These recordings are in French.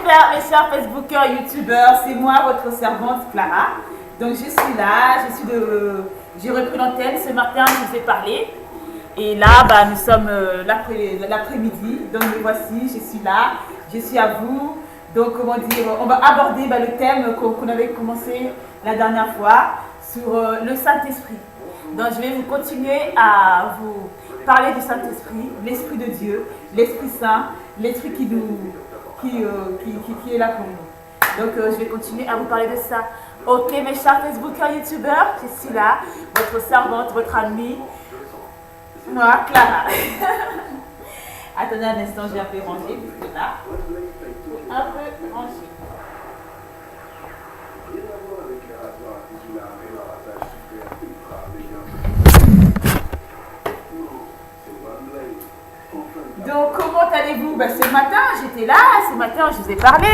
faire, mes chers Facebookers, YouTubeurs? C'est moi, votre servante Clara. Donc je suis là, j'ai repris l'antenne ce matin, je vous ai parlé. Et là, nous sommes l'après-midi, donc me voici, je suis là, je suis à vous. Donc comment dire, on va aborder le thème qu'on avait commencé la dernière fois sur le Saint-Esprit. Donc je vais vous continuer à vous parler du Saint-Esprit, l'Esprit de Dieu, l'Esprit Saint, l'Esprit qui est là pour nous. Donc je vais continuer à vous parler de ça. Ok mes chers Facebookers, YouTubeurs, je suis là, votre servante, votre amie, moi, Clara. Attendez un instant, j'ai un peu rangé, puisque là, un peu rangé. Donc, comment allez-vous? Ce matin, j'étais là, ce matin, je vous ai parlé.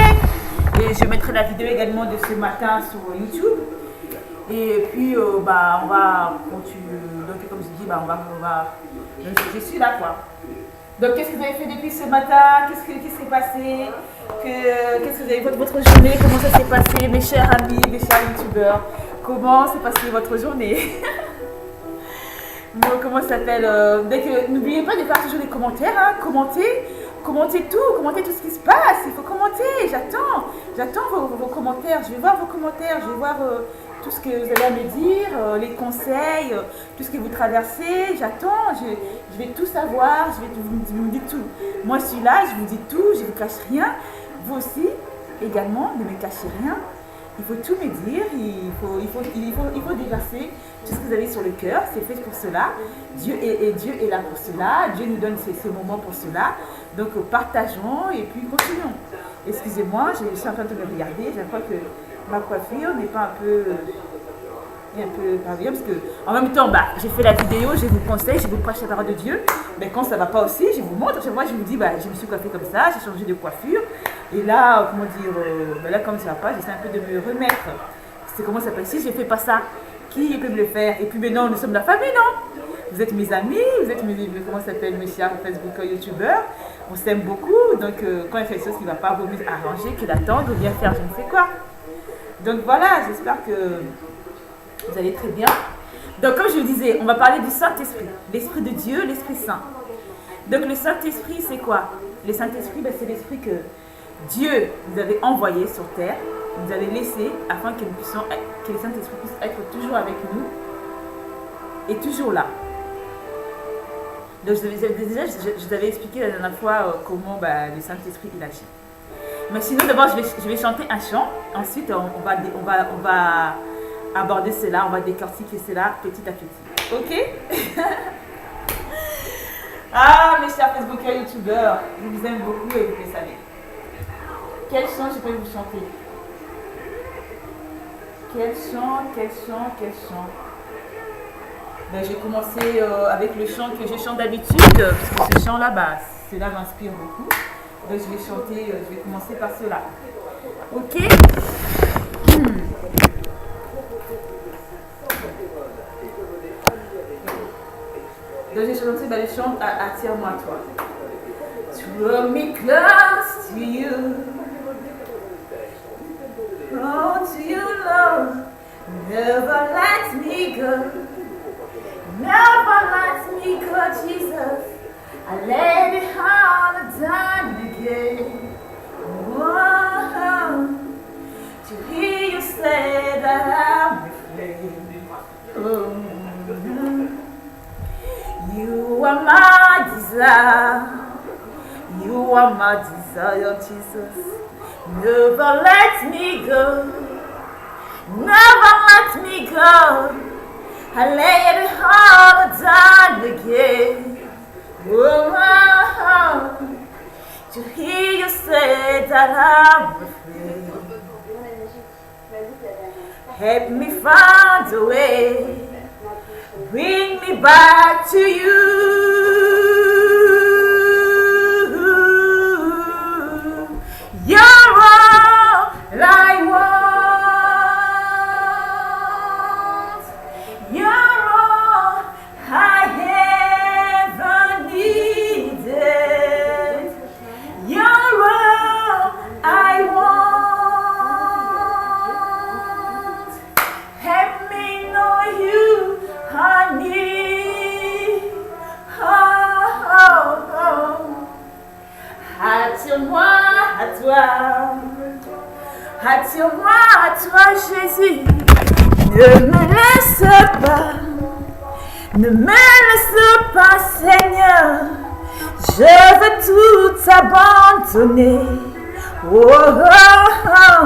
Et je mettrai la vidéo également de ce matin sur YouTube. Et puis, on va continuer. Donc, comme je dis, je suis là, quoi. Donc, qu'est-ce que vous avez fait depuis ce matin? Qu'est-ce qui s'est passé? Qu'est-ce que vous avez fait votre journée? Comment ça s'est passé, mes chers amis, mes chers youtubeurs? Comment s'est passée votre journée? Comment ça s'appelle? N'oubliez pas de faire toujours des commentaires, hein. Commentez tout ce qui se passe. Il faut commenter. J'attends vos commentaires. Je vais voir vos commentaires. Je vais voir tout ce que vous allez à me dire, les conseils, tout ce que vous traversez. J'attends. Je vais tout savoir. Vous me dites tout. Moi, je suis là. Je vous dis tout. Je ne vous cache rien. Vous aussi, également, ne me cachez rien. Il faut tout me dire, il faut déverser tout ce que vous avez sur le cœur, c'est fait pour cela. Dieu est là pour cela, Dieu nous donne ces moments pour cela. Donc partageons et puis continuons. Excusez-moi, je suis en train de me regarder, je crois que ma coiffure n'est pas un peu bien parce que en même temps, j'ai fait la vidéo, je vous conseille, je vous prêche la parole de Dieu. Mais quand ça ne va pas aussi, je vous montre. Moi, je vous dis, je me suis coiffée comme ça, j'ai changé de coiffure. Et là, comment dire, là, comme ça ne va pas, j'essaie un peu de me remettre. C'est comment ça s'appelle? Si je ne fais pas ça, qui peut me le faire? Et puis maintenant, nous sommes la famille, non? Vous êtes mes amis, vous êtes comment ça s'appelle, mes chers Facebookers, YouTubeurs. On s'aime beaucoup. Donc, quand il fait quelque chose qui ne va pas, vaut mieux arranger que d'attendre ou bien faire je ne sais quoi. Donc voilà, j'espère que vous allez très bien. Donc comme je vous disais, on va parler du Saint-Esprit. L'Esprit de Dieu, l'Esprit Saint. Donc le Saint-Esprit, c'est quoi? Le Saint-Esprit, c'est l'Esprit que Dieu nous avait envoyé sur terre, nous avait laissé afin que le Saint-Esprit puisse être toujours avec nous et toujours là. Donc je vous avais expliqué la dernière fois comment le Saint-Esprit il agit. Mais sinon d'abord je vais chanter un chant. Ensuite on va aborder cela, on va décortiquer cela petit à petit. Ok? Ah, mes chers Facebookers, YouTubeurs, je vous aime beaucoup et vous le savez. Quel chant je peux vous chanter? Quel chant? J'ai commencé avec le chant que je chante d'habitude, parce que ce chant-là, cela m'inspire beaucoup. Donc je vais commencer par cela. Ok? Donc j'ai chanté le chant Attire-moi à toi. Draw me close to you. Oh, to you, Lord. Never let me go. Never let me go, Jesus. I lay it all down again. Oh, to hear you say that I'm afraid. Oh. You are my desire. You are my desire, Jesus. Never let me go. Never let me go. I lay it all down again. Oh, to hear you say that I'm afraid. Help me find a way. Bring me back to you. You're all I want. You're all I ever needed. You're all I Attire-moi à toi. Attire-moi à toi, Jésus. Ne me laisse pas. Ne me laisse pas, Seigneur. Je veux tout abandonner. Oh, oh, oh.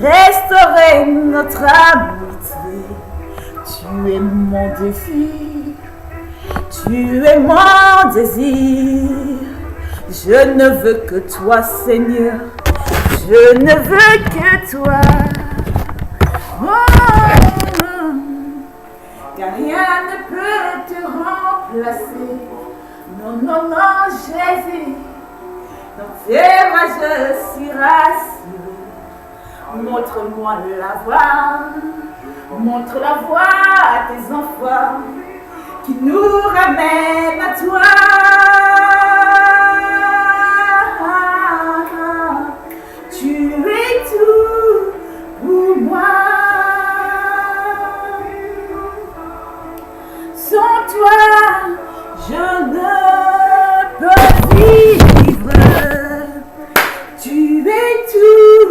Restaurer notre amitié. Tu es mon désir. Tu es mon désir. Je ne veux que toi, Seigneur. Je ne veux que toi. Oh, car rien ne peut te remplacer. Non, non, non, Jésus. Dans tes bras, je suis rassurée. Montre-moi la voie. Montre la voie à tes enfants qui nous ramènent à toi. Tu es tout pour moi. Sans toi, je ne peux vivre. Tu es tout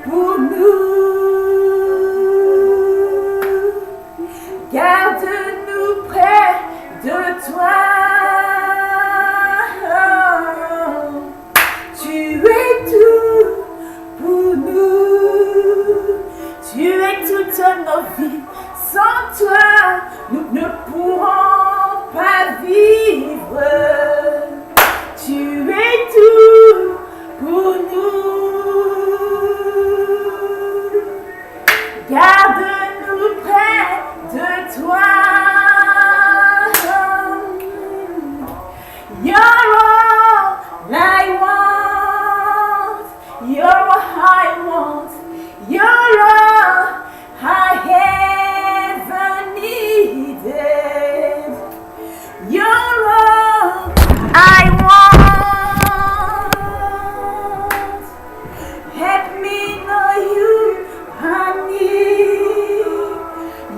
pour nous. Garde-nous près de toi. Tu es tout pour nous. Tu es toute nos vies. Sans toi, nous ne pourrons pas vivre. Tu es tout pour nous. Garde-nous près de toi. You're all I want. You're all I want. You're all I ever needed. You're all I want. Help me know you, honey.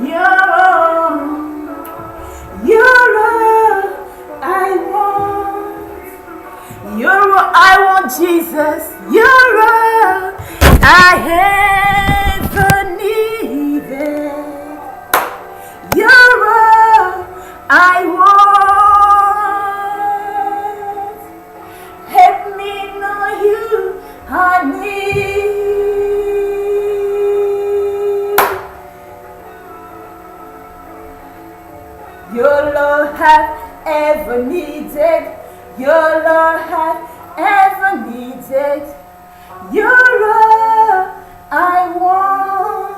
You're all I want. You're all I want, Jesus. You're all I ever needed. You're all I want. Help me know you, honey. You're all I've ever needed. You're all I've ever needed. You're all I want.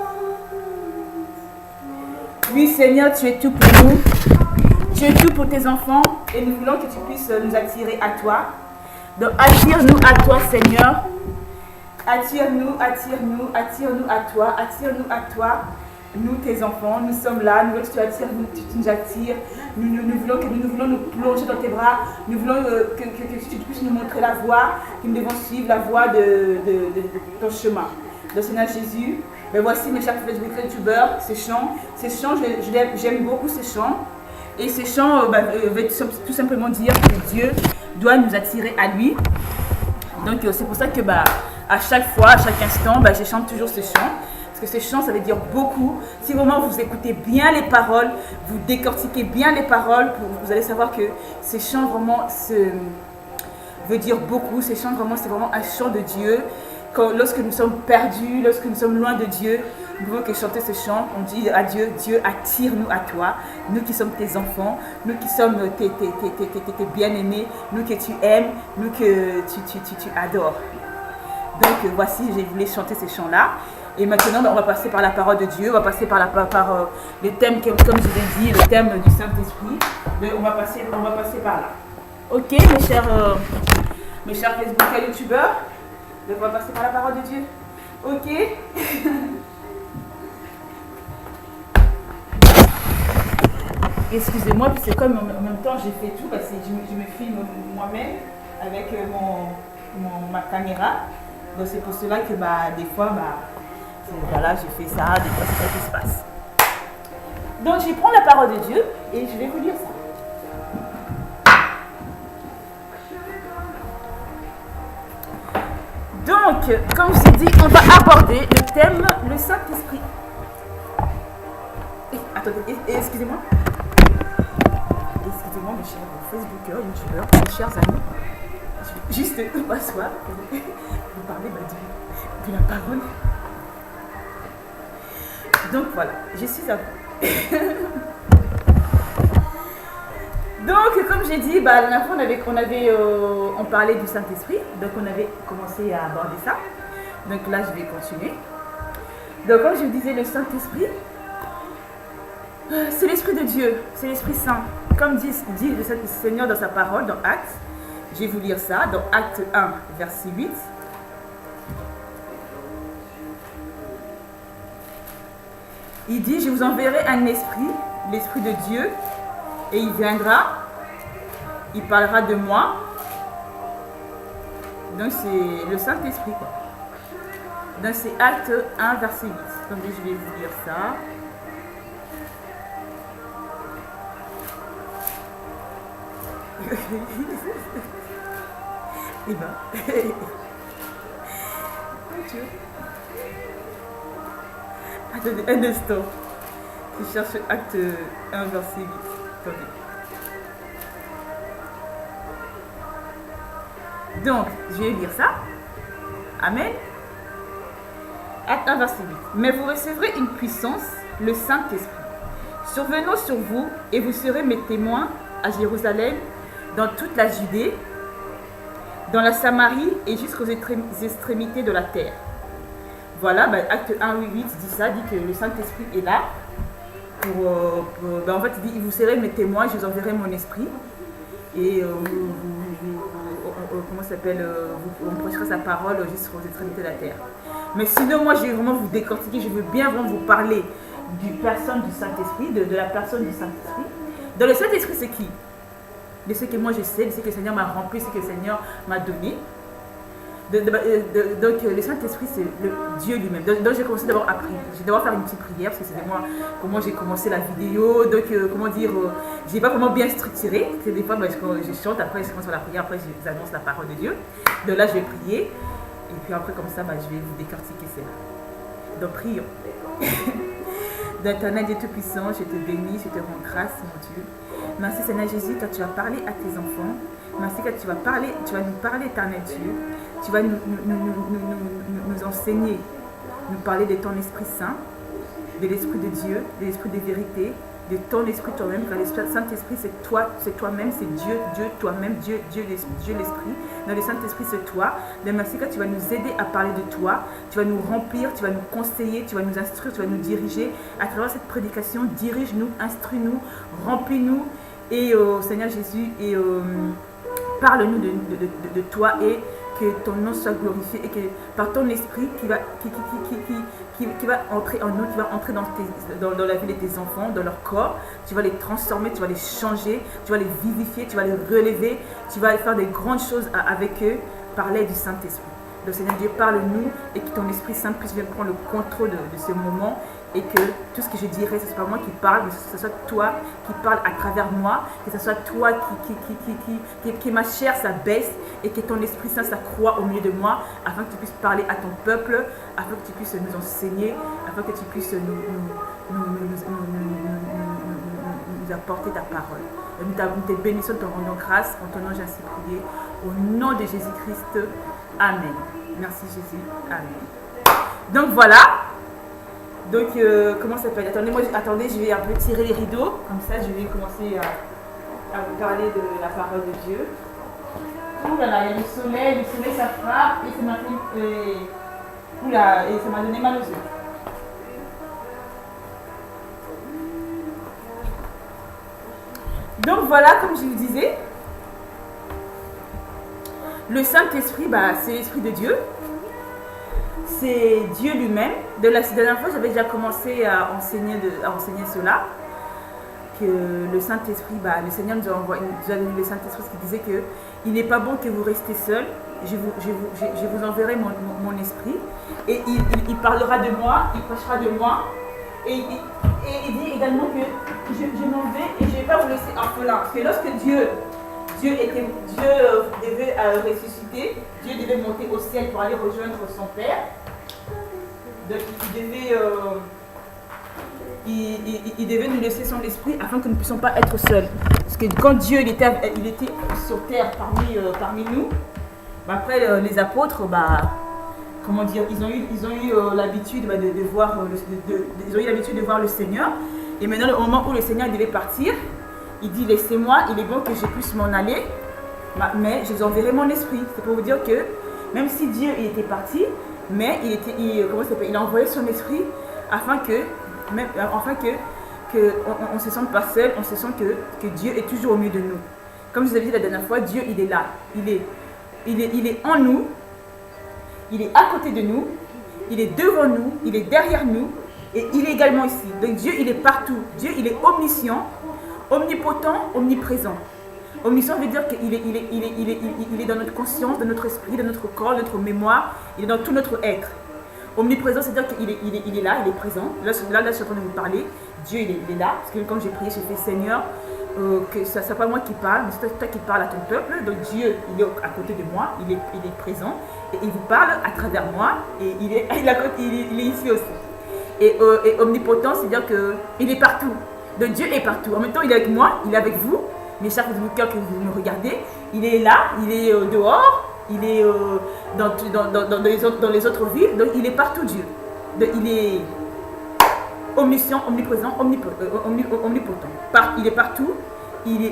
Oui, Seigneur, tu es tout pour nous. Tu es tout pour tes enfants et nous voulons que tu puisses nous attirer à toi. Donc, attire-nous à toi, Seigneur. Attire-nous, attire-nous, attire-nous à toi, attire-nous à toi. Nous, tes enfants, nous sommes là, nous voulons que tu attires, tu nous attires. Nous voulons nous plonger dans tes bras. Nous voulons que tu puisses nous montrer la voie, que nous devons suivre la voie de ton chemin. Donc, Seigneur Jésus, ben voici mes chers Facebook youtubeurs, ces chants, j'aime beaucoup ces chants. Et ces chants veulent tout simplement dire que Dieu doit nous attirer à lui. Donc, c'est pour ça que à chaque fois, à chaque instant, je chante toujours ces chants. Parce que ces chants, ça veut dire beaucoup. Si vraiment vous écoutez bien les paroles, vous décortiquez bien les paroles, vous allez savoir que ces chants vraiment veut dire beaucoup. Ces chants vraiment, c'est vraiment un chant de Dieu. Lorsque nous sommes perdus, lorsque nous sommes loin de Dieu, nous pouvons que chanter ce chant. On dit à Dieu, Dieu attire-nous à toi. Nous qui sommes tes enfants, nous qui sommes tes bien-aimés, nous que tu aimes, nous que tu adores. Donc voici, j'ai voulu chanter ces chants-là. Et maintenant, on va passer par la parole de Dieu, on va passer par le thème, comme je vous ai dit, le thème du Saint-Esprit. On va passer par là. Ok, mes chers Facebook et youtubeurs, on va passer par la parole de Dieu. Ok. Excusez-moi, parce que comme en même temps j'ai fait tout, parce que je me filme moi-même avec ma caméra. Donc c'est pour cela que des fois, voilà, je fais ça, des fois c'est ça qui se passe. Donc je vais prendre la parole de Dieu et je vais vous lire ça. Donc, comme je vous ai dit, on va aborder le thème, le Saint-Esprit. Attendez, excusez-moi. Excusez-moi, mes chers Facebookers, YouTubeurs, mes chers amis. Je vais juste m'asseoir et vous parler de la parole. Donc voilà, je suis à vous. Donc, comme j'ai dit, la dernière fois, on parlait du Saint-Esprit. Donc, on avait commencé à aborder ça. Donc là, je vais continuer. Donc, comme je vous disais, le Saint-Esprit, c'est l'Esprit de Dieu, c'est l'Esprit Saint. Comme dit le Seigneur dans sa parole, dans Actes, je vais vous lire ça, dans Actes 1, verset 8. Il dit, je vous enverrai un esprit, l'Esprit de Dieu, et il viendra, il parlera de moi. Donc c'est le Saint-Esprit, quoi. Donc c'est Acte 1, verset 8. Attendez, je vais vous lire ça. Et ben, attendez un instant. Je cherche Acte 1, verset 8. Attendez. Donc, je vais lire ça. Amen. Acte 1, verset 8. Mais vous recevrez une puissance, le Saint-Esprit, survenant sur vous, et vous serez mes témoins à Jérusalem, dans toute la Judée, dans la Samarie et jusqu'aux extrémités de la terre. Voilà, Acte 1, 8 dit ça, dit que le Saint-Esprit est là. En fait, il dit, vous serez mes témoins, je vous enverrai mon esprit. Et comment ça s'appelle, on prêchera sa parole jusqu'aux extrémités de la terre. Mais sinon, moi, je vais vraiment vous décortiquer, je veux bien vraiment vous parler du personne du Saint-Esprit, de la personne du Saint-Esprit. Dans le Saint-Esprit, c'est qui? De ce que moi je sais, de ce que le Seigneur m'a rempli, de ce que le Seigneur m'a donné. Donc le Saint-Esprit, c'est le Dieu lui-même. Donc j'ai commencé d'abord à prier. Je vais d'abord faire une petite prière parce que c'est moi comment j'ai commencé la vidéo. Donc comment dire, j'ai pas vraiment bien structuré. Parce que des fois je chante, après je commence par la prière, après je annonce la parole de Dieu. Donc là je vais prier. Et puis après comme ça, je vais vous décortiquer cela. Donc prions. D'éternel Dieu Tout-Puissant, je te bénis, je te rends grâce, mon Dieu. Merci Seigneur Jésus, quand tu vas parler à tes enfants. Merci quand tu vas nous parler, éternel Dieu. Tu vas nous enseigner, nous parler de ton Esprit Saint, de l'Esprit de Dieu, de l'Esprit de vérité, de ton Esprit toi-même, car le Saint-Esprit c'est toi-même, c'est Dieu toi-même, Dieu l'Esprit. Dans le Saint-Esprit c'est toi. Donc merci quand tu vas nous aider à parler de toi, tu vas nous remplir, tu vas nous conseiller, tu vas nous instruire, tu vas nous diriger. À travers cette prédication, dirige-nous, instruis-nous, remplis-nous. Et Seigneur Jésus, et parle-nous de toi et que ton nom soit glorifié et que par ton esprit qui va entrer en nous, qui va entrer dans la vie de tes enfants, dans leur corps, tu vas les transformer, tu vas les changer, tu vas les vivifier, tu vas les relever, tu vas faire des grandes choses avec eux par l'aide du Saint-Esprit. Donc Seigneur Dieu, parle-nous et que ton Esprit Saint puisse bien prendre le contrôle de ce moment et que tout ce que je dirai, ce ne soit pas moi qui parle, mais que ce soit toi qui parle à travers moi, que ce soit toi qui ma chair s'abaisse et que ton Esprit Saint s'accroît au milieu de moi afin que tu puisses parler à ton peuple, afin que tu puisses nous enseigner, afin que tu puisses nous apporter ta parole. Nous te bénissons, te rendons grâce, en ton nom j'ai ainsi prié, au nom de Jésus-Christ. Amen. Merci Jésus. Amen. Donc voilà. Donc comment ça s'appelle? Attendez, je vais un peu tirer les rideaux. Comme ça, je vais commencer à vous parler de la parole de Dieu. Ouh là là, il y a le soleil ça frappe et ça m'a fait... Oula, et ça m'a donné mal aux yeux. Donc voilà, comme je vous disais, le Saint-Esprit, c'est l'Esprit de Dieu. C'est Dieu lui-même. De la dernière fois, j'avais déjà commencé à enseigner cela. Que le Saint-Esprit, le Seigneur nous a donné le Saint-Esprit qui disait que il n'est pas bon que vous restiez seul. Je vous enverrai mon esprit. Et il parlera de moi, il prêchera de moi. Et il dit également que je m'en vais et je ne vais pas vous laisser orphelin. Parce que lorsque Dieu devait ressusciter, Dieu devait monter au ciel pour aller rejoindre son Père. Donc il devait nous laisser son esprit afin que nous ne puissions pas être seuls. Parce que quand Dieu il était sur terre parmi nous, après les apôtres, comment dire, ils ont eu l'habitude de voir l'habitude de voir le Seigneur. Et maintenant, au moment où le Seigneur devait partir, il dit laissez-moi, il est bon que je puisse m'en aller, mais je vous enverrai mon esprit. C'est pour vous dire que même si Dieu il était parti, mais il a envoyé son esprit afin que on ne se sente pas seul, on se sente que Dieu est toujours au milieu de nous. Comme je vous avais dit la dernière fois, Dieu il est là, il est en nous, il est à côté de nous, il est devant nous, il est derrière nous et il est également ici. Donc Dieu il est partout, Dieu il est omniscient, omnipotent, omniprésent. Omniscient veut dire qu'il est dans notre conscience, dans notre esprit, dans notre corps, notre mémoire, il est dans tout notre être. Omniprésent, c'est-à-dire qu'il est là, il est présent. Là, je suis en train de vous parler. Dieu, il est là. Parce que comme j'ai prié, j'ai fait Seigneur, que ce n'est pas moi qui parle, mais c'est toi qui parles à ton peuple. Donc Dieu, il est à côté de moi, il est présent. Et il vous parle à travers moi. Et il est ici aussi. Et omnipotent, c'est-à-dire qu'il est partout. Donc Dieu est partout. En même temps, il est avec moi, il est avec vous. Mes chers frères de cœur que vous me regardez, il est là, il est dehors. Il est dans les autres villes, donc il est partout Dieu. Donc, il est omniscient, omniprésent, omnipotent. Il est partout, il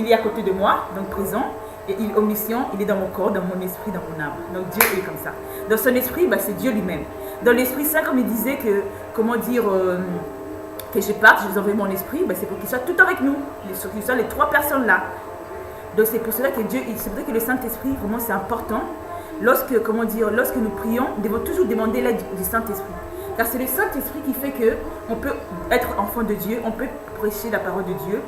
est à côté de moi, donc présent, et il est omniscient, il est dans mon corps, dans mon esprit, dans mon âme. Donc Dieu est comme ça. Dans son esprit, c'est Dieu lui-même. Dans l'Esprit Saint, comme il disait que je parte, je vous envoie mon esprit, c'est pour qu'il soit tout avec nous, qu'il soit les trois personnes là. Donc c'est pour cela que c'est pour ça que le Saint-Esprit, vraiment c'est important. Lorsque nous prions, nous devons toujours demander l'aide du Saint-Esprit. Car c'est le Saint-Esprit qui fait qu'on peut être enfant de Dieu, on peut prêcher la parole de Dieu,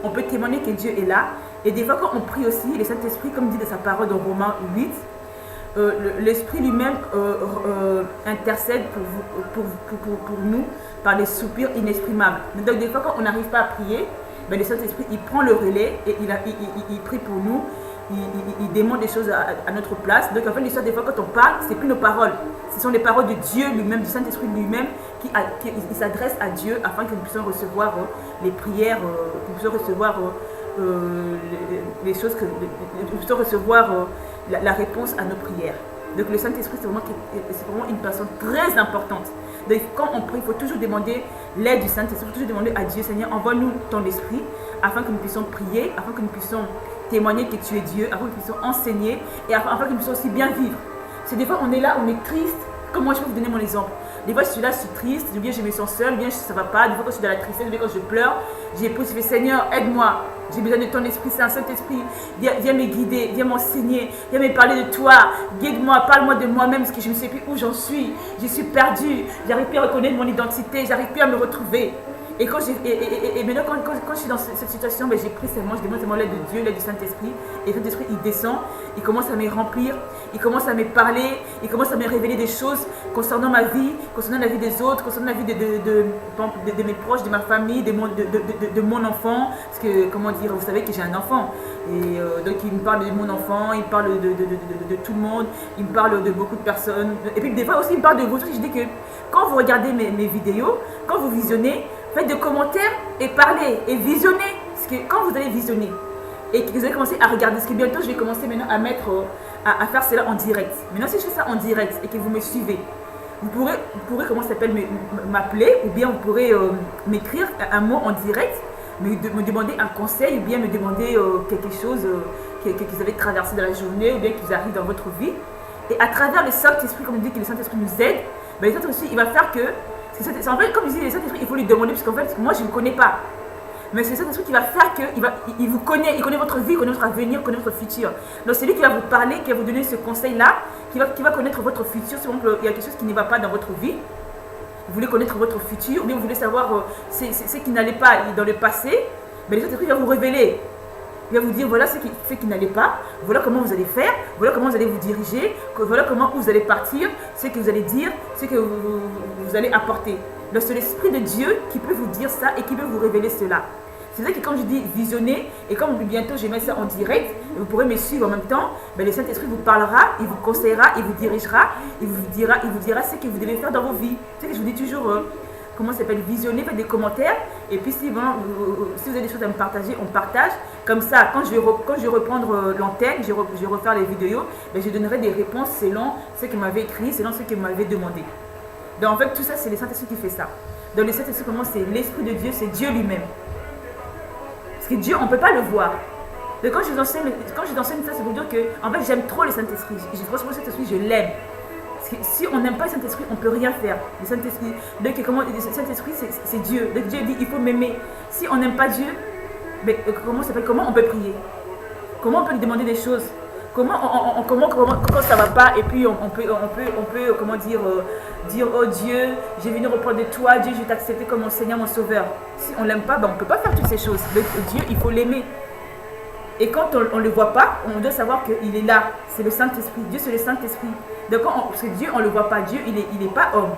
on peut témoigner que Dieu est là. Et des fois quand on prie aussi, le Saint-Esprit, comme dit de sa parole dans Romains 8, l'Esprit lui-même intercède pour nous par des soupirs inexprimables. Donc des fois quand on n'arrive pas à prier, le Saint-Esprit, il prend le relais et il prie pour nous, il demande des choses à notre place. Donc en fait, l'histoire des fois quand on parle, ce n'est plus nos paroles, ce sont les paroles de Dieu lui-même, du Saint-Esprit lui-même qui s'adresse à Dieu afin que nous puissions recevoir les prières, que nous puissions recevoir les choses, nous puissions recevoir la réponse à nos prières. Donc le Saint-Esprit, c'est vraiment une personne très importante. Donc quand on prie, il faut toujours demander l'aide du Saint-Esprit, il faut toujours demander à Dieu, Seigneur, envoie-nous ton esprit afin que nous puissions prier, afin que nous puissions témoigner que tu es Dieu, afin que nous puissions enseigner et afin que nous puissions aussi bien vivre. Parce que des fois on est là, on est triste. Comme moi je peux vous donner mon exemple. Des fois je suis là, je suis triste, ou bien je me sens seule, ou bien ça ne va pas. Des fois quand je suis dans la tristesse, ou bien quand je pleure, j'ai poussé, je fais Seigneur, aide-moi. J'ai besoin de ton esprit, c'est un Saint-Esprit. Viens me guider, viens m'enseigner, viens me parler de toi. Guide-moi, parle-moi de moi-même, parce que je ne sais plus où j'en suis. Je suis perdue, j'arrive plus à reconnaître mon identité, j'arrive plus à me retrouver. Et maintenant, quand je suis dans cette situation, j'ai pris seulement, je demande seulement l'aide de Dieu, l'aide du Saint-Esprit. Et le Saint-Esprit, il descend, il commence à me remplir, il commence à me parler, il commence à me révéler des choses concernant ma vie, concernant la vie des autres, concernant la vie de mes proches, de ma famille, de mon enfant. Parce que, comment dire, vous savez que j'ai un enfant. Et donc, il me parle de mon enfant, il parle de tout le monde, il me parle de beaucoup de personnes. Et puis, des fois aussi, il me parle de vous. Je dis que quand vous regardez mes vidéos, quand vous visionnez, faites des commentaires et parlez et visionnez. Parce que quand vous allez visionner et que vous allez commencer à regarder, parce que bientôt je vais commencer maintenant à faire cela en direct. Maintenant si je fais ça en direct et que vous me suivez, vous pourrez comment ça s'appelle, m'appeler ou bien vous pourrez m'écrire un mot en direct, me demander un conseil ou bien me demander quelque chose que vous avez traversé dans la journée ou bien qui vous arrive dans votre vie. Et à travers le Saint-Esprit, comme on dit que le Saint-Esprit nous aide, le Saint-Esprit il va faire que en fait, comme je dis, le Saint-Esprit, il faut lui demander, parce qu'en fait, moi, je ne le connais pas. Mais c'est le Saint-Esprit qui va faire qu'il vous connaît, il connaît votre vie, il connaît votre avenir, il connaît votre futur. Donc, c'est lui qui va vous parler, qui va vous donner ce conseil-là, qui va connaître votre futur. Si il y a quelque chose qui ne va pas dans votre vie, vous voulez connaître votre futur, ou bien vous voulez savoir ce qui n'allait pas dans le passé, mais le Saint-Esprit va vous révéler. Il va vous dire, voilà ce qui n'allait pas, voilà comment vous allez faire, voilà comment vous allez vous diriger, voilà comment vous allez partir, ce que vous allez dire, ce que vous allez apporter. Donc c'est l'Esprit de Dieu qui peut vous dire ça et qui peut vous révéler cela. C'est ça que quand je dis visionner, et comme bientôt je mets ça en direct, vous pourrez me suivre en même temps, ben le Saint-Esprit vous parlera, il vous conseillera, il vous dirigera, il vous dira ce que vous devez faire dans vos vies. C'est ce que je vous dis toujours, comment ça s'appelle, visionner, faites des commentaires, et puis si vous avez des choses à me partager, on partage. Comme ça, quand je vais reprendre l'antenne, je vais refaire les vidéos, ben je donnerai des réponses selon ce que m'avait écrit, selon ce que m'avait demandé. Donc en fait, tout ça, c'est le Saint-Esprit qui fait ça. Dans le Saint-Esprit, comment c'est l'Esprit de Dieu, c'est Dieu lui-même. Parce que Dieu, on ne peut pas le voir. Donc quand je vous enseigne ça, c'est pour dire que en fait, j'aime trop le Saint-Esprit. Franchement, le Saint-Esprit, je l'aime. Parce que si on n'aime pas le Saint-Esprit, on ne peut rien faire. Le Saint-Esprit, donc le Saint-Esprit, c'est Dieu. Donc Dieu dit, il faut m'aimer. Si on n'aime pas Dieu, mais comment on peut prier? Comment on peut lui demander des choses? Comment quand ça va pas, et puis on peut comment dire oh Dieu, j'ai venu reprendre de toi, Dieu, je vais t'accepter comme mon Seigneur, mon Sauveur. Si on l'aime pas, ben on peut pas faire toutes ces choses. Donc Dieu, il faut l'aimer. Et quand on ne le voit pas, on doit savoir qu'il est là. C'est le Saint-Esprit. Dieu, c'est le Saint-Esprit. Donc parce que Dieu, on ne le voit pas. Dieu, il est pas homme,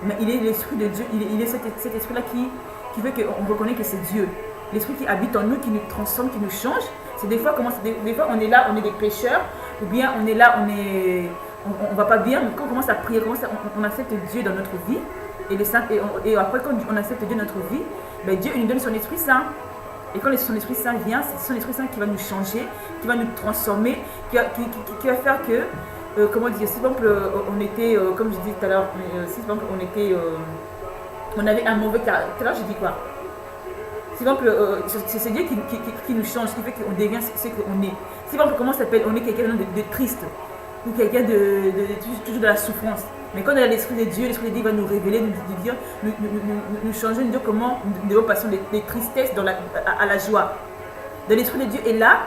mais il est l'Esprit de Dieu. Il est cet esprit-là qui fait qu'on reconnaît que c'est Dieu. L'Esprit qui habite en nous, qui nous transforme, qui nous change. C'est des fois, des fois on est là, on est des pécheurs, ou bien on est là, on va pas bien, mais quand on commence à prier, on accepte Dieu dans notre vie, et après quand on accepte Dieu dans notre vie, ben Dieu il nous donne son Esprit Saint. Et quand son Esprit Saint vient, c'est son Esprit Saint qui va nous changer, qui va nous transformer, qui va faire que, comment dire, si par exemple on était, comme je disais tout à l'heure, si par exemple on avait un mauvais caractère, tout à l'heure je dis quoi? Si par exemple, c'est Dieu qui nous change, qui fait qu'on devient ce qu'on est. Si par exemple, comment ça s'appelle, on est quelqu'un de triste, ou quelqu'un toujours de la souffrance. Mais quand on a l'Esprit de Dieu va nous révéler, nous changer, nous dire comment nous devons passer des tristesses à la joie. Donc l'Esprit de Dieu est là,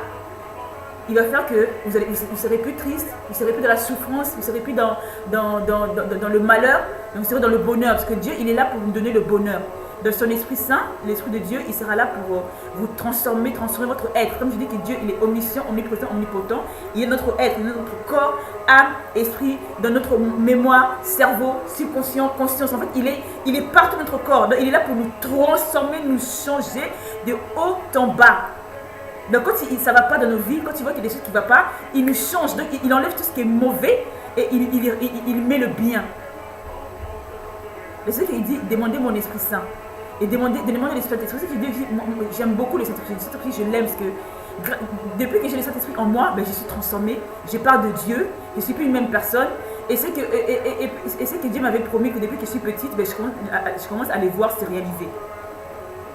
il va faire que vous ne serez plus triste, vous ne serez plus dans la souffrance, vous ne serez plus dans le malheur, mais vous serez dans le bonheur, parce que Dieu, il est là pour nous donner le bonheur. De son Esprit Saint, l'Esprit de Dieu, il sera là pour vous transformer votre être. Comme je dis que Dieu, il est omniscient, omniprésent, omnipotent. Il est notre être, il est notre corps, âme, esprit, dans notre mémoire, cerveau, subconscient, conscience. En fait, il est partout dans notre corps. Donc, il est là pour nous transformer, nous changer de haut en bas. Donc, quand ça ne va pas dans nos vies, quand il voit qu'il y a des choses qui ne vont pas, il nous change. Donc, il enlève tout ce qui est mauvais et il met le bien. C'est ce qu'il dit, demandez mon Esprit Saint. Et demander l'Esprit Saint-Esprit. C'est ce qu'il dit, j'aime beaucoup le Saint-Esprit. Le Saint-Esprit, je l'aime parce que depuis que j'ai le Saint-Esprit en moi, ben, je suis transformée. Je parle de Dieu. Je ne suis plus une même personne. Et c'est que Dieu m'avait promis que depuis que je suis petite, ben, je commence à les voir se réaliser.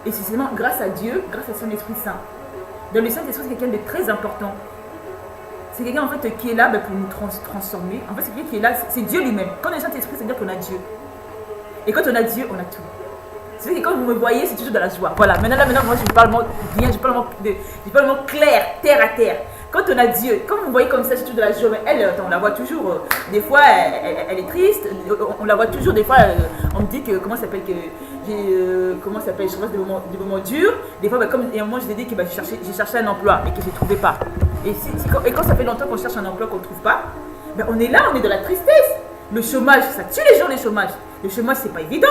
Et c'est seulement grâce à Dieu, grâce à son Esprit Saint. Donc le Saint-Esprit, c'est quelqu'un de très important. C'est quelqu'un en fait qui est là ben, pour nous transformer. En fait, c'est quelqu'un qui est là, c'est Dieu lui-même. Quand on a le Saint-Esprit, c'est-à-dire qu'on a Dieu. Et quand on a Dieu, on a tout. C'est vrai que quand vous me voyez, c'est toujours de la joie. Voilà, maintenant moi je parle bien, je parle clair, terre à terre. Quand on a Dieu, quand vous me voyez comme ça, c'est toujours de la joie. Mais elle, on la voit toujours, des fois, elle est triste. On la voit toujours, des fois, on me dit que, comment ça s'appelle, je passe des moments durs. Des fois, ben, comme et moi je l'ai dit que ben, j'ai cherché un emploi et que je ne trouvais pas. Et quand ça fait longtemps qu'on cherche un emploi qu'on ne trouve pas, ben, on est là, on est dans la tristesse. Le chômage, ça tue les gens, le chômage. Le chômage, c'est pas évident.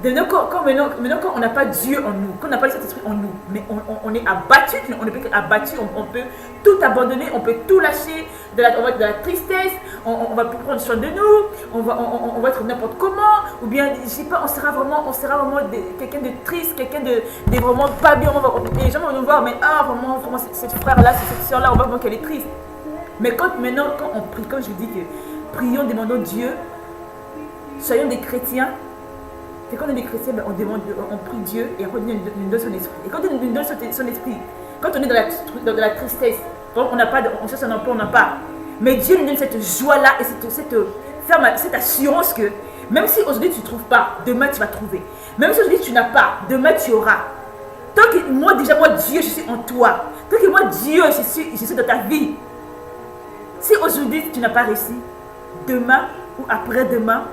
Maintenant, quand on n'a pas Dieu en nous, quand on n'a pas le Saint-Esprit en nous, mais on est abattu, on ne peut qu'abattu, on peut tout abandonner, on peut tout lâcher, on va être de la tristesse, on va plus prendre soin de nous, on va être n'importe comment, ou bien, je sais pas, on sera vraiment quelqu'un de triste, quelqu'un de vraiment pas bien, et les gens vont nous voir, mais vraiment, cette frère-là, cette soeur-là, on va voir qu'elle est triste. Mais quand on prie, comme je dis que prions, demandons Dieu, soyons des chrétiens. C'est quand on est des chrétiens, ben on prie Dieu et après on nous donne son esprit. Et quand on nous donne son esprit, quand on est dans la tristesse, on cherche un emploi, on n'a pas. Mais Dieu nous donne cette joie-là et cette assurance que même si aujourd'hui tu ne trouves pas, demain tu vas trouver. Même si aujourd'hui tu n'as pas, demain tu auras. Tant que moi Dieu, je suis en toi. Tant que moi Dieu, je suis dans ta vie. Si aujourd'hui tu n'as pas réussi, demain ou après-demain,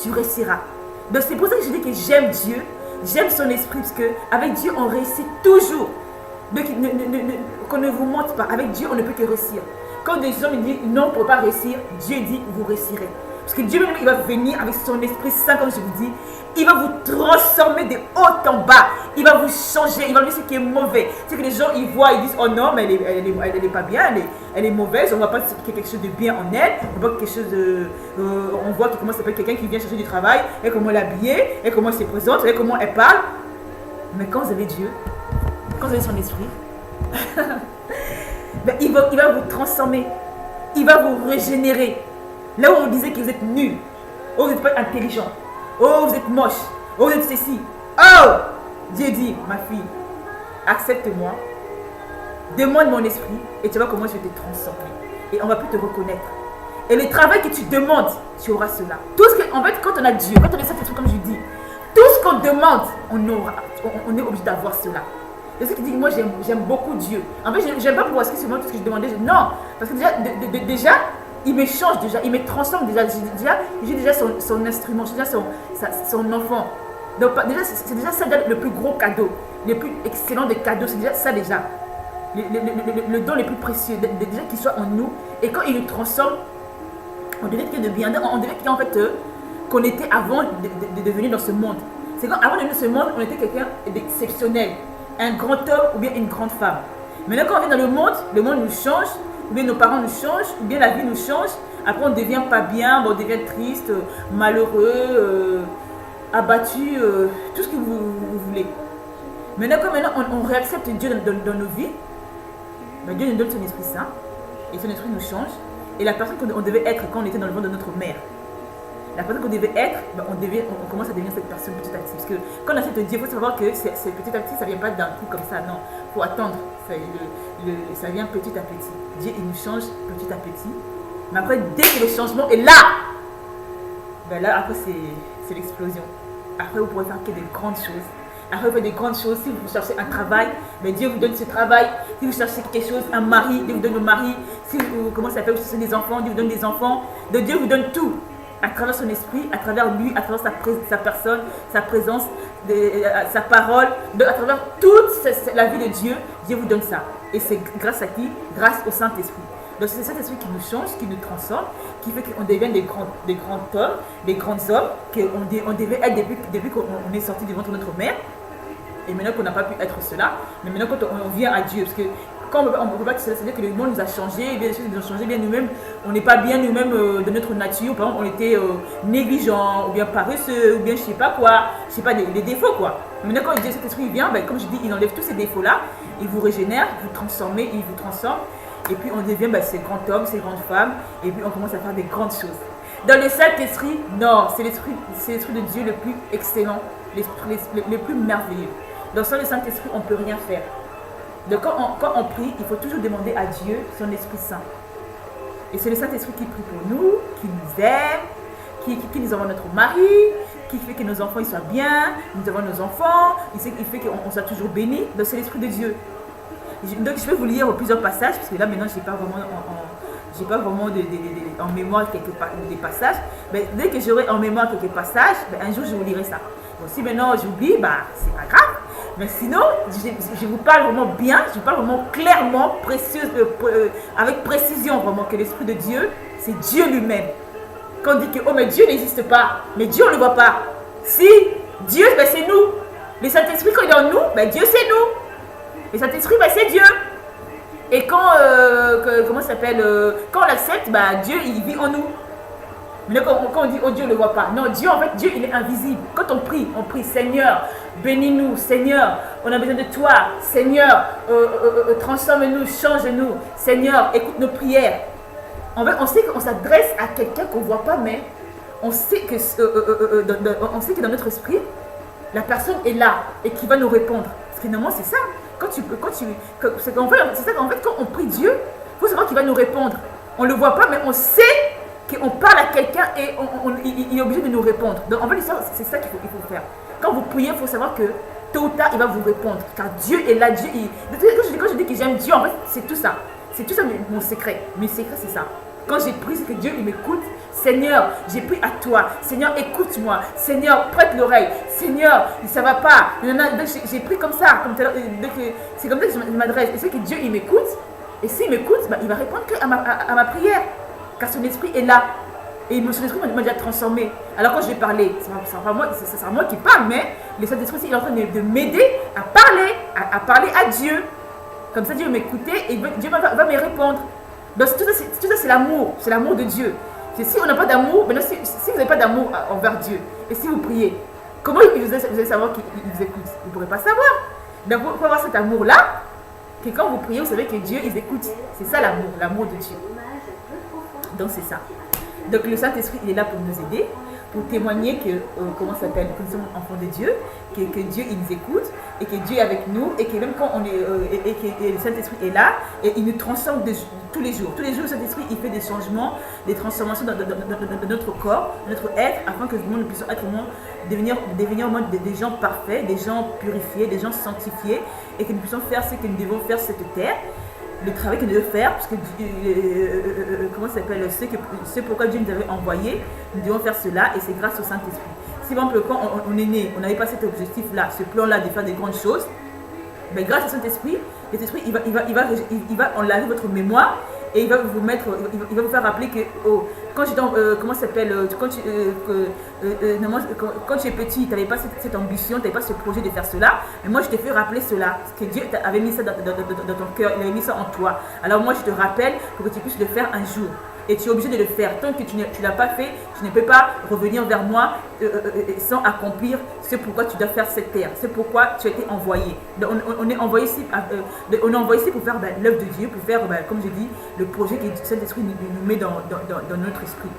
tu réussiras. Donc c'est pour ça que je dis que j'aime Dieu, j'aime son esprit, parce qu'avec Dieu on réussit toujours. Donc qu'on ne vous mente pas, avec Dieu on ne peut que réussir. Quand des hommes disent non, on ne peut pas réussir, Dieu dit vous réussirez. Parce que Dieu même, il va venir avec son Esprit Saint, comme je vous dis. Il va vous transformer de haut en bas. Il va vous changer. Il va enlever ce qui est mauvais. C'est que les gens, ils voient, ils disent, oh non, mais elle est pas bien, elle est mauvaise. On ne voit pas qu'il y a quelque chose de bien en elle. On voit quelque chose de... on voit comment ça s'appelle quelqu'un qui vient chercher du travail. Et comment elle est habillée. Et comment elle se présente. Et comment elle parle. Mais quand vous avez Dieu, quand vous avez son Esprit, ben, il va vous transformer. Il va vous régénérer. Là où on disait que vous êtes nul. Oh, vous n'êtes pas intelligent. Oh, vous êtes moche. Oh, vous êtes ceci. Oh, Dieu dit, ma fille, accepte-moi. Demande mon esprit et tu vois comment je vais te transformer. Et on va plus te reconnaître. Et le travail que tu demandes, tu auras cela. Tout ce que, en fait, quand on a Dieu, quand on est Saint-Esprit, comme je dis, tout ce qu'on demande, on aura. On est obligé d'avoir cela. C'est ce qui dit, moi j'aime beaucoup Dieu. En fait, j'aime pas pour ce que tout ce que je demandais. Non, parce que déjà, il me change déjà, il me transforme déjà. J'ai déjà son instrument, j'ai déjà son enfant. Donc déjà, c'est déjà ça le plus gros cadeau, le plus excellent des cadeaux, c'est déjà ça déjà. Le don le plus précieux, déjà qu'il soit en nous. Et quand il nous transforme, on devient quelqu'un de bien, on devient quelqu'un en fait qu'on était avant de venir dans ce monde. C'est quand avant de venir dans ce monde, on était quelqu'un d'exceptionnel, un grand homme ou bien une grande femme. Maintenant quand on vient dans le monde nous change, ou bien nos parents nous changent, ou bien la vie nous change. Après on ne devient pas bien, on devient triste, malheureux, abattu, tout ce que vous voulez. Maintenant quand on réaccepte Dieu dans nos vies, ben Dieu nous donne son Esprit Saint, et son Esprit nous change. Et la personne qu'on devait être quand on était dans le ventre de notre mère, la personne qu'on devait être, ben on commence à devenir cette personne petit à petit. Parce que quand on accepte Dieu, il faut savoir que c'est petit à petit, ça ne vient pas d'un coup comme ça, non. Il faut attendre, ça vient petit à petit. Dieu, il nous change petit à petit. Mais après, dès que le changement est là, ben là, après, c'est l'explosion. Après, vous pourrez faire que des grandes choses. Après, vous faites des grandes choses. Si vous cherchez un travail, ben Dieu vous donne ce travail. Si vous cherchez quelque chose, un mari, Dieu vous donne le mari. Si vous, comment ça s'appelle, vous cherchez des enfants, Dieu vous donne des enfants. Donc Dieu vous donne tout. À travers son esprit, à travers lui, à travers sa personne, sa présence, sa parole, à travers toute la vie de Dieu, Dieu vous donne ça. Et c'est grâce à qui? Grâce au Saint-Esprit. Donc c'est le Saint-Esprit qui nous change, qui nous transforme, qui fait qu'on devient des grands hommes, des grands hommes, qu'on devait être depuis qu'on est sorti du ventre de notre mère. Et maintenant qu'on n'a pas pu être cela, mais maintenant quand on vient à Dieu, parce que quand on ne peut pas que cela, c'est-à-dire que le monde nous a changé, bien les choses nous ont changé, bien nous-mêmes, on n'est pas bien nous-mêmes de notre nature. Par exemple, on était négligents, ou bien paresseux, ou bien je sais pas quoi, je sais pas, des défauts quoi. Mais maintenant quand Dieu, cet esprit vient, ben, comme je dis, il enlève tous ces défauts-là, il vous régénère, vous transformez, il vous transforme, et puis on devient ces grands hommes, ces grandes femmes, et puis on commence à faire des grandes choses. Dans le Saint-Esprit, non, c'est l'esprit de Dieu le plus excellent, le plus merveilleux. Donc sans le Saint-Esprit, on ne peut rien faire. Donc quand on prie, il faut toujours demander à Dieu son Esprit Saint. Et c'est le Saint-Esprit qui prie pour nous, qui nous aime, qui nous envoie notre mari, qui fait que nos enfants ils soient bien, nous avons nos enfants, il fait qu'on soit toujours bénis. Donc c'est l'Esprit de Dieu. Donc je vais vous lire plusieurs passages, parce que là maintenant je n'ai pas vraiment en mémoire des passages. Mais dès que j'aurai en mémoire quelques passages, un jour je vous lirai ça. Donc si maintenant j'oublie, c'est pas grave. Mais sinon, je vous parle vraiment bien, je vous parle vraiment clairement, avec précision vraiment que l'Esprit de Dieu, c'est Dieu lui-même. Quand on dit que oh mais Dieu n'existe pas, mais Dieu on ne le voit pas. Si Dieu, c'est nous. Le Saint-Esprit quand il est en nous, Dieu c'est nous. Le Saint-Esprit, c'est Dieu. Et quand, comment ça s'appelle, quand on l'accepte, Dieu il vit en nous. Mais quand on dit, oh Dieu ne le voit pas. Non, Dieu, en fait, Dieu, il est invisible. Quand on prie, Seigneur, bénis-nous, Seigneur, on a besoin de toi. Seigneur, transforme-nous, change-nous. Seigneur, écoute nos prières. En fait, on sait qu'on s'adresse à quelqu'un qu'on ne voit pas, mais on sait que dans notre esprit, la personne est là et qui va nous répondre. Parce que normalement, c'est ça. C'est ça qu'en fait, quand on prie Dieu, il faut savoir qu'il va nous répondre. On ne le voit pas, mais on sait qu'on parle à quelqu'un et il est obligé de nous répondre. Donc en fait, c'est ça qu'il faut faire. Quand vous priez, il faut savoir que tôt ou tard, il va vous répondre. Car Dieu est là. Quand je dis que j'aime Dieu, en fait, c'est tout ça. C'est tout ça mon secret. Mes secrets, c'est ça. Quand j'ai prié, c'est que Dieu, il m'écoute. Seigneur, j'ai pris à toi. Seigneur, écoute-moi. Seigneur, prête l'oreille. Seigneur, ça ne va pas. J'ai pris comme ça. C'est comme ça que je m'adresse. Et c'est que Dieu, il m'écoute. Et s'il m'écoute, il va répondre qu'à ma prière. Car son esprit est là. Et le Saint-Esprit m'a déjà transformé. Alors quand je vais parler, c'est pas moi qui parle, mais le Saint-Esprit il est en train de m'aider à parler à Dieu. Comme ça, Dieu va m'écouter et Dieu va me répondre. Donc tout ça c'est l'amour de Dieu. C'est si on n'a pas d'amour, maintenant si vous n'avez pas d'amour envers Dieu, et si vous priez, comment vous allez savoir qu'il vous écoute? Vous ne pourrez pas savoir. Donc pour avoir cet amour-là, que quand vous priez, vous savez que Dieu, il écoute. C'est ça l'amour de Dieu. Donc c'est ça. Donc le Saint-Esprit, il est là pour nous aider, pour témoigner que, comment ça s'appelle, que nous sommes enfants de Dieu, que Dieu, il nous écoute, et que Dieu est avec nous, et que même quand on est, et que le Saint-Esprit est là, et il nous transforme tous les jours. Tous les jours, le Saint-Esprit, il fait des changements, des transformations dans notre corps, dans notre être, afin que nous puissions être devenir des gens parfaits, des gens purifiés, des gens sanctifiés, et que nous puissions faire ce que nous devons faire sur cette terre. Le travail que nous devons faire, parce que comment ça s'appelle, c'est pourquoi Dieu nous avait envoyé, nous devons faire cela, et c'est grâce au Saint-Esprit. Si par exemple, quand on est né, on n'avait pas cet objectif-là, ce plan-là de faire des grandes choses, mais grâce au Saint-Esprit, l'Esprit il va enlaver votre mémoire et il va vous faire rappeler que quand j'étais comment ça s'appelle, quand tu es petit, tu n'avais pas cette ambition, tu n'avais pas ce projet de faire cela, mais moi je te fais rappeler cela, parce que Dieu avait mis ça dans ton cœur, il avait mis ça en toi. Alors moi je te rappelle pour que tu puisses le faire un jour. Et tu es obligé de le faire. Tant que tu ne l'as pas fait, tu ne peux pas revenir vers moi sans accomplir ce pourquoi tu dois faire cette terre. C'est pourquoi tu as été envoyé. Donc, on est envoyé ici pour faire l'œuvre de Dieu, pour faire, comme je dis, le projet que Saint-Esprit nous met dans notre esprit.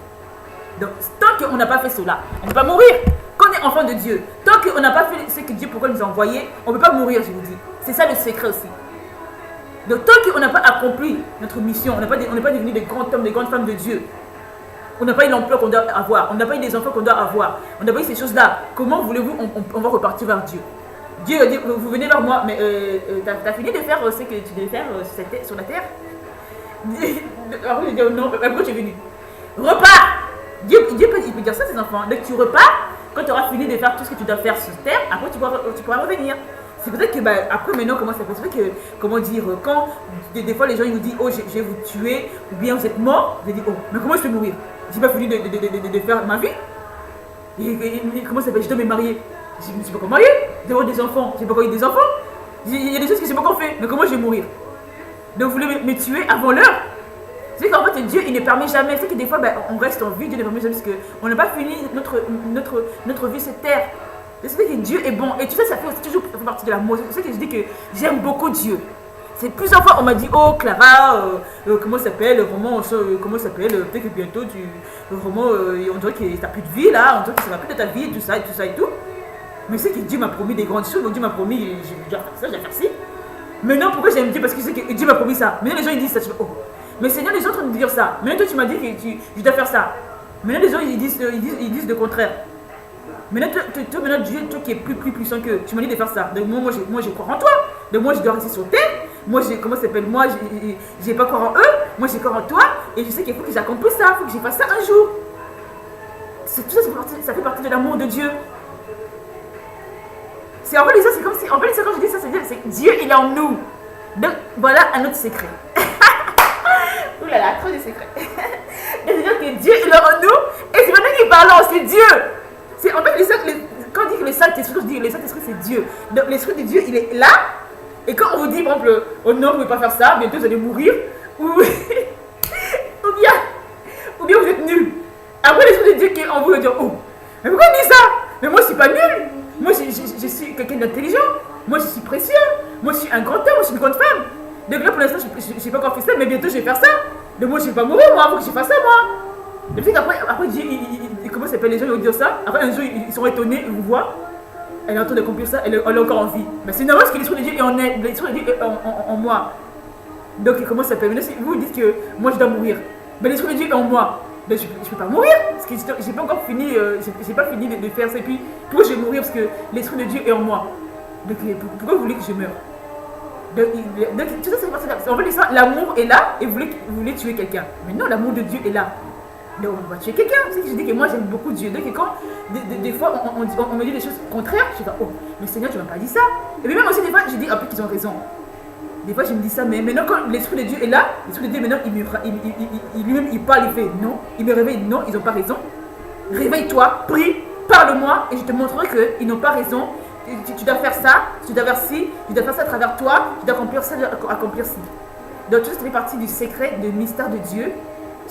Donc, tant qu'on n'a pas fait cela, on ne peut pas mourir. Quand on est enfant de Dieu, tant qu'on n'a pas fait ce que Dieu pourquoi nous a envoyé, on ne peut pas mourir, je vous dis. C'est ça le secret aussi. Donc tant qu'on n'a pas accompli notre mission, on n'est pas devenu des grands hommes, des grandes femmes de Dieu, on n'a pas eu l'emploi qu'on doit avoir, on n'a pas eu les enfants qu'on doit avoir, on n'a pas eu ces choses-là, comment voulez-vous on va repartir vers Dieu? Dieu dit, vous venez vers moi, mais t'as fini de faire ce que tu devais faire sur la terre? Alors je dis non, mais pourquoi tu es venu? Repars! Dieu il peut dire ça à ses enfants, donc tu repars, quand tu auras fini de faire tout ce que tu dois faire sur terre, après tu pourras revenir. C'est peut-être que après maintenant comment ça fait? C'est vrai que comment dire, quand des fois les gens ils nous disent oh je vais vous tuer ou bien vous êtes mort, je dis oh mais comment je peux mourir? J'ai pas fini de faire ma vie. Et comment ça fait? Je dois me marier. Je ne suis pas encore marié, d'avoir des enfants, j'ai pas encore eu des enfants. Il y a des choses que j'ai pas encore fait, mais comment je vais mourir? Donc vous voulez me tuer avant l'heure? C'est qu'en fait Dieu il ne permet jamais, c'est que des fois on reste en vie, Dieu ne permet jamais parce qu'on n'a pas fini notre vie sur terre. C'est vrai que Dieu est bon. Et tu sais, ça fait toujours partie de l'amour. C'est pour ça que je dis que j'aime beaucoup Dieu. C'est plusieurs fois on m'a dit oh Clara, comment ça s'appelle, vraiment, comment ça s'appelle, peut-être que bientôt vraiment, on dirait que t'as plus de vie là, on dirait que ça va plus de ta vie, tout ça et tout. Mais c'est que Dieu m'a promis des grandes choses, donc Dieu m'a promis, je vais faire ça, je vais faire ci. Maintenant pourquoi j'aime Dieu? Parce que c'est que Dieu m'a promis ça. Maintenant les gens ils disent ça, tu fais oh. Mais Seigneur, les gens sont en train de dire ça. Maintenant toi tu m'as dit que je dois faire ça. Maintenant les gens ils disent le contraire. Maintenant, Dieu, toi qui es plus puissant que tu m'as dit de faire ça. Donc moi je crois en toi. Donc moi je dois rester sur terre. Moi comment ça s'appelle? Moi j'ai pas croire en eux. Moi j'ai croire en toi. Et je sais qu'il faut que j'accomplisse ça. Il faut que je fasse ça un jour. Tout ça, ça fait partie de l'amour de Dieu. En fait, c'est comme si, en fait, quand je dis ça, c'est que Dieu il est en nous. Donc voilà un autre secret. Ouh là là, trop de secrets. C'est-à-dire que Dieu il est en nous. Et c'est maintenant qu'il parle, c'est Dieu. En fait, quand on dit que le Saint-Esprit, je dis le Saint-Esprit c'est Dieu. Donc l'Esprit de Dieu il est là. Et quand on vous dit par exemple, oh non, vous ne pouvez pas faire ça, bientôt vous allez mourir, ou bien vous êtes nul. Après l'Esprit de Dieu qui est en vous, il va dire oh, mais pourquoi on dit ça? Mais moi je suis pas nul. Moi je suis quelqu'un d'intelligent. Moi je suis précieux. Moi je suis un grand homme, moi je suis une grande femme. Donc là pour l'instant je n'ai pas encore fait ça, mais bientôt je vais faire ça. Donc moi je ne vais pas mourir, moi, il faut que je fasse ça moi. Depuis qu'après Dieu, comment ça s'appelle, les gens ils vont dire ça. Après un jour ils sont étonnés, ils vous voient. Elle est en train d'accomplir ça, elle est encore en vie. Mais c'est normal parce que l'Esprit de Dieu est en elle, l'Esprit de Dieu est en moi. Donc comment ça s'appelle? Maintenant si vous dites que moi je dois mourir, mais l'Esprit de Dieu est en moi. Donc je ne peux pas mourir parce que j'ai pas encore fini, j'ai pas fini de faire ça. Et puis pourquoi je vais mourir? Parce que l'Esprit de Dieu est en moi. Donc pourquoi vous voulez que je meure? Donc tout ça c'est parti de là. En fait l'amour est là et vous voulez tuer quelqu'un. Mais non, l'amour de Dieu est là. Donc on va tuer quelqu'un. C'est que je dis que moi j'aime beaucoup Dieu. Donc quand des fois on me dit des choses contraires, je dis oh mais Seigneur tu m'as pas dit ça. Et puis même aussi des fois je dis un peu qu'ils ont raison. Des fois, je me dis ça, mais maintenant, quand l'Esprit de Dieu est là, l'Esprit de Dieu, maintenant, lui-même, il parle, il fait non. Il me réveille, non, ils n'ont pas raison. Réveille-toi, prie, parle-moi, et je te montrerai qu'ils n'ont pas raison. Tu dois faire ça, tu dois faire ci, tu dois faire ça à travers toi, tu dois accomplir ça, accomplir ci. Donc, tout ça fait partie du secret, du mystère de Dieu,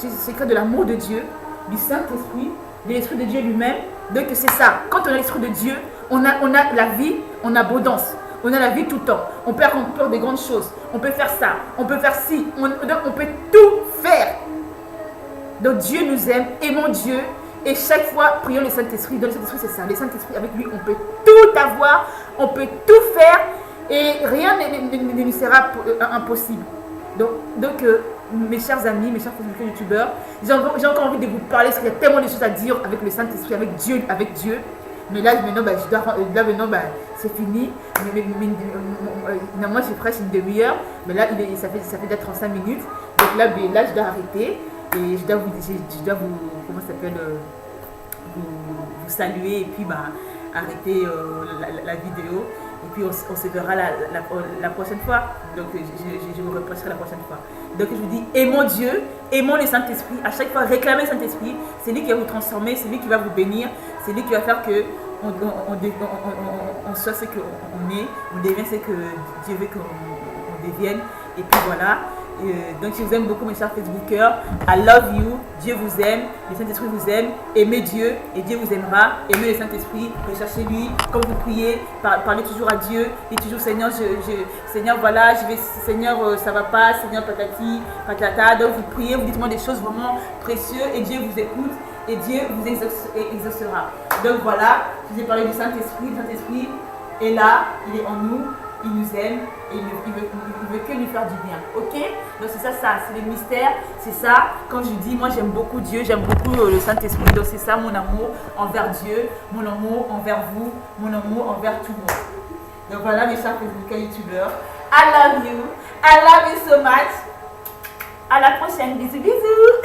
du secret de l'amour de Dieu, du Saint-Esprit, de l'Esprit de Dieu lui-même. Donc, c'est ça. Quand on a l'Esprit de Dieu, on a la vie en abondance. On a la vie tout le temps. On peut accomplir des grandes choses. On peut faire ça. On peut faire ci. On peut tout faire. Donc Dieu nous aime. Aimons Dieu. Et chaque fois, prions le Saint-Esprit. Donc le Saint-Esprit, c'est ça. Le Saint-Esprit, avec lui, on peut tout avoir. On peut tout faire. Et rien ne nous sera impossible. Donc mes chers amis, mes chers youtubeurs, j'ai encore envie de vous parler parce qu'il y a tellement de choses à dire avec le Saint-Esprit, avec Dieu. Mais là, maintenant, c'est fini. Moi, j'ai presque une demi-heure. Mais là, ça fait déjà 35 minutes. Donc là, je dois arrêter. Et je dois vous comment ça s'appelle, vous saluer. Et puis, arrêter la vidéo. Et puis, on se verra la prochaine fois. Donc, je vous reposerai la prochaine fois. Donc, je vous dis, aimons Dieu, aimons le Saint-Esprit. À chaque fois, réclamez le Saint-Esprit. C'est lui qui va vous transformer, c'est lui qui va vous bénir. C'est lui qui va faire que on soit ce qu'on est, on devient ce que Dieu veut qu'on devienne. Et puis voilà. Donc je vous aime beaucoup mes chers Facebookers. I love you. Dieu vous aime. Le Saint-Esprit vous aime. Aimez Dieu et Dieu vous aimera. Aimez le Saint-Esprit. Recherchez lui. Quand vous priez, parlez toujours à Dieu. Dites toujours Seigneur, Seigneur voilà, Seigneur ça va pas. Seigneur patati, patata. Donc vous priez, vous dites-moi des choses vraiment précieuses et Dieu vous écoute. Et Dieu vous exaucera. Donc voilà, je vous ai parlé du Saint-Esprit. Le Saint-Esprit est là, il est en nous, il nous aime et il veut que nous faire du bien. Ok? Donc c'est ça, c'est le mystère. C'est ça, quand je dis, moi j'aime beaucoup Dieu, j'aime beaucoup le Saint-Esprit. Donc c'est ça mon amour envers Dieu, mon amour envers vous, mon amour envers tout le monde. Donc voilà mes chers Facebookers, youtubeurs. I love you so much. À la prochaine, bisous bisous.